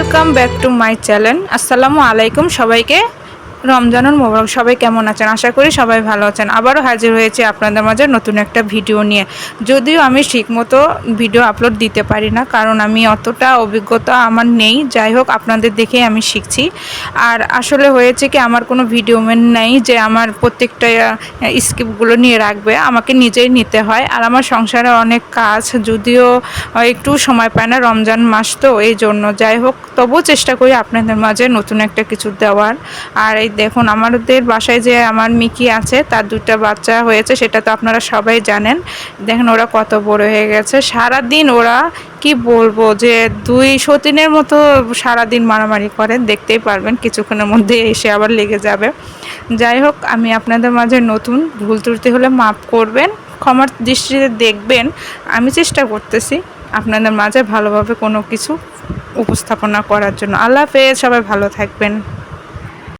Welcome back to my channel. আসসালামু আলাইকুম সবাইকে। রমজানুল মোবারক। সবাই কেমন আছেন? আশা করি সবাই ভালো আছেন। আবারও হাজির হয়েছে আপনাদের মাঝে নতুন একটা ভিডিও নিয়ে। যদিও আমি ঠিকমতো ভিডিও আপলোড দিতে পারি না, কারণ আমি অতটা অভিজ্ঞতা আমার নেই। যাই হোক, আপনাদের দেখেই আমি শিখছি। আর আসলে হয়েছে কি, আমার কোনো ভিডিও ম্যান নেই যে আমার প্রত্যেকটা স্ক্রিপ্টগুলো নিয়ে রাখবে, আমাকে নিজেই নিতে হয়। আর আমার সংসারে অনেক কাজ, যদিও একটু সময় পায় না, রমজান মাস তো এই জন্য। যাই হোক, তবুও চেষ্টা করি আপনাদের মাঝে নতুন একটা কিছু দেওয়ার। আর এই দেখুন, আমাদের বাসায় যে আমার মিকি আছে, তার দুটো বাচ্চা হয়েছে, সেটা তো আপনারা সবাই জানেন। দেখেন ওরা কত বড় হয়ে গেছে। সারাদিন ওরা কি বলবো, যে দুই সতীনের মতো সারাদিন মারামারি করে, দেখতেই পারবেন কিছুক্ষণের মধ্যে এসে আবার লেগে যাবে। যাই হোক, আমি আপনাদের মাঝে নতুন, ভুল ত্রুটি হলে মাফ করবেন, ক্ষমার দৃষ্টিতে দেখবেন। আমি চেষ্টা করতেছি আপনাদের মাঝে ভালোভাবে কোনো কিছু উপস্থাপনা করার জন্য। আল্লাহ হাফেজ, সবাই ভালো থাকবেন।